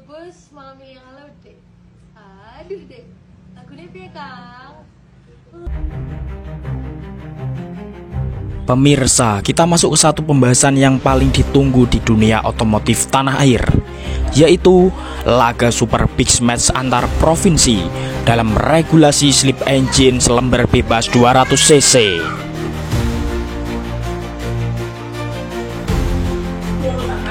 bos mami yang laut deh. Aduh deh, lagunya piye Kang? Pemirsa, kita masuk ke satu pembahasan yang paling ditunggu di dunia otomotif tanah air, yaitu laga Super Big Match antar provinsi dalam regulasi slip engine selembar bebas 200 cc.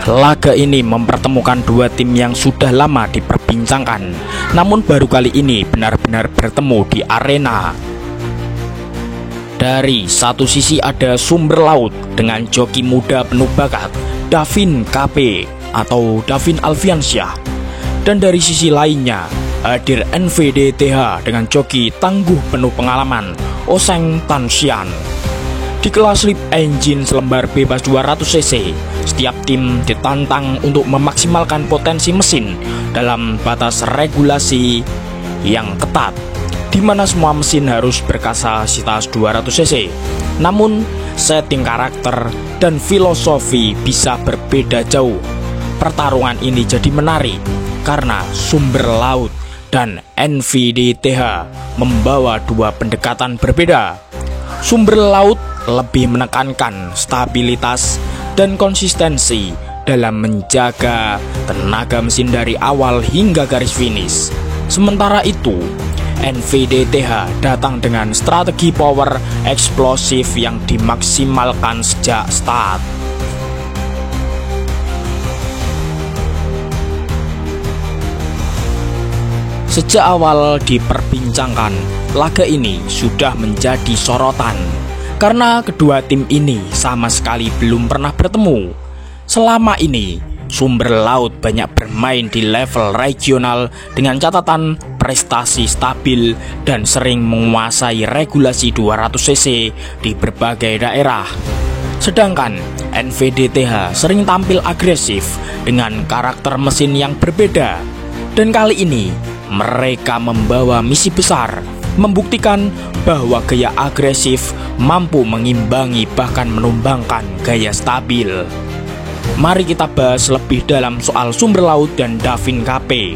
Laga ini mempertemukan dua tim yang sudah lama diperbincangkan, namun baru kali ini benar-benar bertemu di arena. Dari satu sisi ada Sumber Laut dengan joki muda penuh bakat Davin KP atau Davin Alfiansyah, dan dari sisi lainnya hadir NVDTH dengan joki tangguh penuh pengalaman Oseng Tansian. Di kelas slip engine selembar bebas 200 cc, setiap tim ditantang untuk memaksimalkan potensi mesin dalam batas regulasi yang ketat, di mana semua mesin harus berkapasitas 200 cc. Namun, setting karakter dan filosofi bisa berbeda jauh. Pertarungan ini jadi menarik karena Sumber Laut dan NVDTH membawa dua pendekatan berbeda. Sumber Laut lebih menekankan stabilitas dan konsistensi dalam menjaga tenaga mesin dari awal hingga garis finish. Sementara itu, NVDTH datang dengan strategi power eksplosif yang dimaksimalkan sejak start. Sejak awal diperbincangkan, laga ini sudah menjadi sorotan karena kedua tim ini sama sekali belum pernah bertemu. Selama ini, Sumber Laut banyak bermain di level regional dengan catatan prestasi stabil dan sering menguasai regulasi 200 cc di berbagai daerah. Sedangkan NVDTH sering tampil agresif dengan karakter mesin yang berbeda. Dan kali ini mereka membawa misi besar, membuktikan bahwa gaya agresif mampu mengimbangi bahkan menumbangkan gaya stabil. Mari kita bahas lebih dalam soal Sumber Laut dan Davin KP.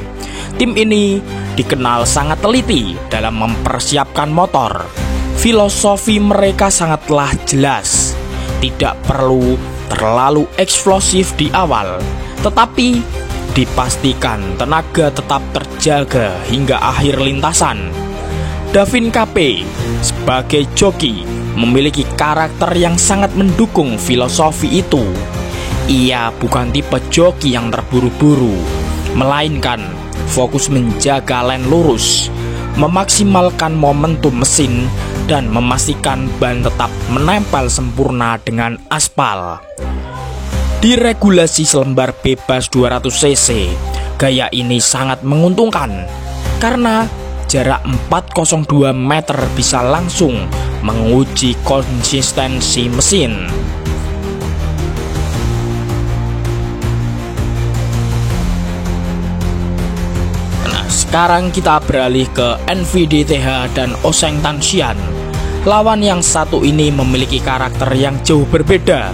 Tim ini dikenal sangat teliti dalam mempersiapkan motor. Filosofi mereka sangatlah jelas, tidak perlu terlalu eksplosif di awal, tetapi dipastikan tenaga tetap terjaga hingga akhir lintasan. Davin KP sebagai joki memiliki karakter yang sangat mendukung filosofi itu. Ia bukan tipe joki yang terburu-buru, melainkan fokus menjaga line lurus, memaksimalkan momentum mesin, dan memastikan ban tetap menempel sempurna dengan aspal. Di regulasi selembar bebas 200 cc, gaya ini sangat menguntungkan karena jarak 402 meter bisa langsung menguji konsistensi mesin. Nah, sekarang kita beralih ke NVDTH dan Oseng Tansian. Lawan yang satu ini memiliki karakter yang jauh berbeda.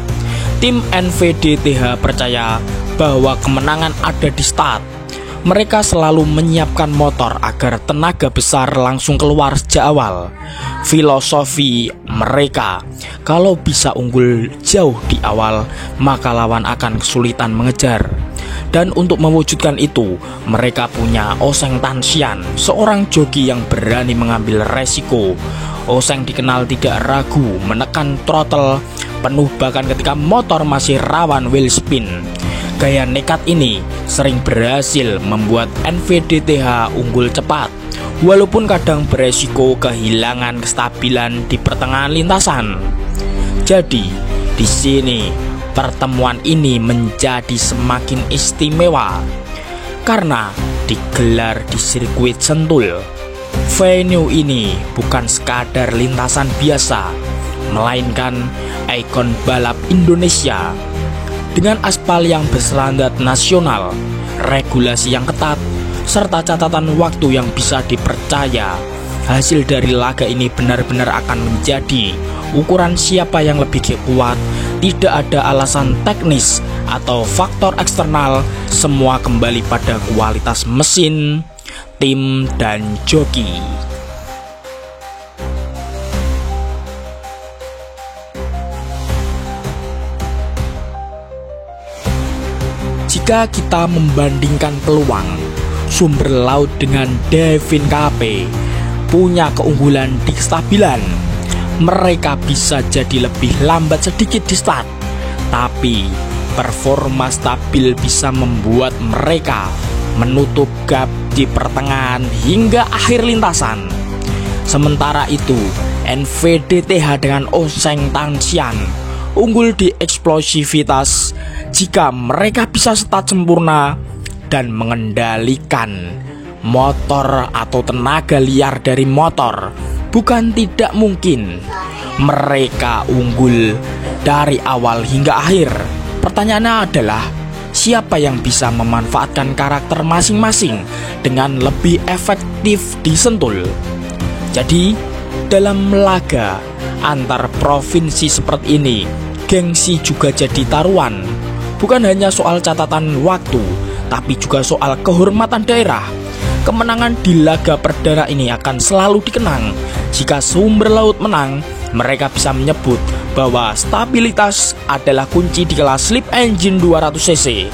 Tim NVDTH percaya bahwa kemenangan ada di start. Mereka selalu menyiapkan motor agar tenaga besar langsung keluar sejak awal. Filosofi mereka, kalau bisa unggul jauh di awal, maka lawan akan kesulitan mengejar. Dan untuk mewujudkan itu, mereka punya Oseng Tansian, seorang joki yang berani mengambil resiko. Oseng dikenal tidak ragu menekan throttle penuh bahkan ketika motor masih rawan wheel spin. Gaya nekat ini sering berhasil membuat NVDTH unggul cepat, walaupun kadang beresiko kehilangan kestabilan di pertengahan lintasan. Jadi, di sini pertemuan ini menjadi semakin istimewa karena digelar di sirkuit Sentul. Venue ini bukan sekadar lintasan biasa, melainkan ikon balap Indonesia. Dengan aspal yang berstandar nasional, regulasi yang ketat, serta catatan waktu yang bisa dipercaya, hasil dari laga ini benar-benar akan menjadi ukuran siapa yang lebih kuat. Tidak ada alasan teknis atau faktor eksternal, semua kembali pada kualitas mesin, tim, dan joki. Jika kita membandingkan peluang, Sumber Laut dengan Devin KP punya keunggulan di kestabilan. Mereka bisa jadi lebih lambat sedikit di start, tapi performa stabil bisa membuat mereka menutup gap di pertengahan hingga akhir lintasan. Sementara itu, NVDTH dengan Oseng Tansian unggul di eksplosivitas jika mereka bisa start sempurna dan mengendalikan motor atau tenaga liar dari motor. Bukan tidak mungkin mereka unggul dari awal hingga akhir. Pertanyaannya adalah, siapa yang bisa memanfaatkan karakter masing-masing dengan lebih efektif di Sentul? Jadi, dalam laga antar provinsi seperti ini, gengsi juga jadi taruhan. Bukan hanya soal catatan waktu, tapi juga soal kehormatan daerah. Kemenangan di laga perdana ini akan selalu dikenang. Jika Sumber Laut menang, mereka bisa menyebut bahwa stabilitas adalah kunci di kelas Slip Engine 200cc.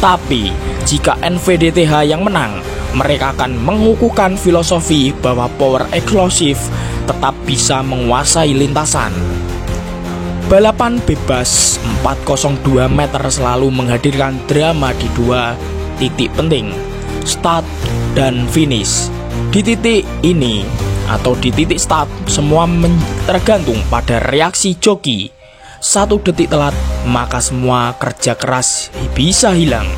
Tapi, jika NVDTH yang menang, mereka akan mengukuhkan filosofi bahwa power eksplosif tetap bisa menguasai lintasan. Balapan bebas 402 meter selalu menghadirkan drama di dua titik penting, start dan finish. Di titik ini atau di titik start, semua tergantung pada reaksi joki. 1 detik telat, maka semua kerja keras bisa hilang.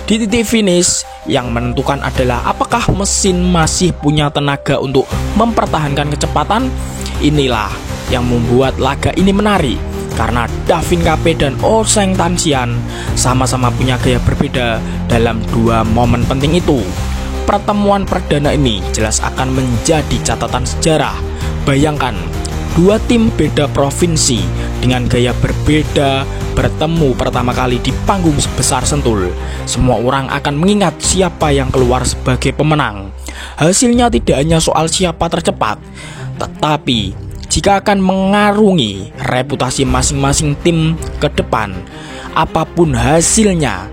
Di titik finish, yang menentukan adalah apakah mesin masih punya tenaga untuk mempertahankan kecepatan. Inilah yang membuat laga ini menarik, karena Devin KP dan Oseng Tansian sama-sama punya gaya berbeda dalam dua momen penting itu. Pertemuan perdana ini jelas akan menjadi catatan sejarah. Bayangkan, dua tim beda provinsi dengan gaya berbeda bertemu pertama kali di panggung besar Sentul. Semua orang akan mengingat siapa yang keluar sebagai pemenang. Hasilnya tidak hanya soal siapa tercepat, tetapi jika akan mengarungi reputasi masing-masing tim ke depan. Apapun hasilnya,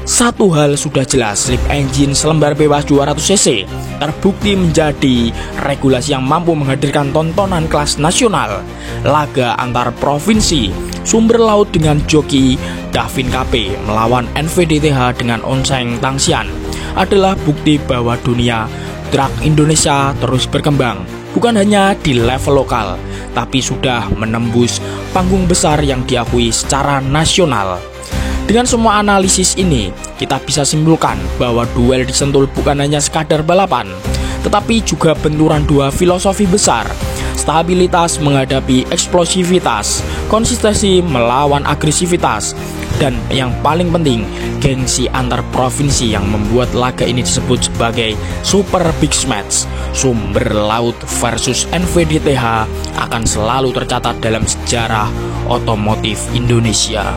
satu hal sudah jelas, Slip Engine selembar bebas 200cc terbukti menjadi regulasi yang mampu menghadirkan tontonan kelas nasional. Laga antar provinsi Sumber Laut dengan joki Devin KP melawan NVDTH dengan Oseng Tansian adalah bukti bahwa dunia truk Indonesia terus berkembang, bukan hanya di level lokal, tapi sudah menembus panggung besar yang diakui secara nasional. Dengan semua analisis ini, kita bisa simpulkan bahwa duel di Sentul bukan hanya sekadar balapan, tetapi juga benturan dua filosofi besar. Stabilitas menghadapi eksplosivitas, konsistensi melawan agresivitas, dan yang paling penting, gengsi antar provinsi yang membuat laga ini disebut sebagai Super Big Match. Sumber Laut versus NVDTH akan selalu tercatat dalam sejarah otomotif Indonesia.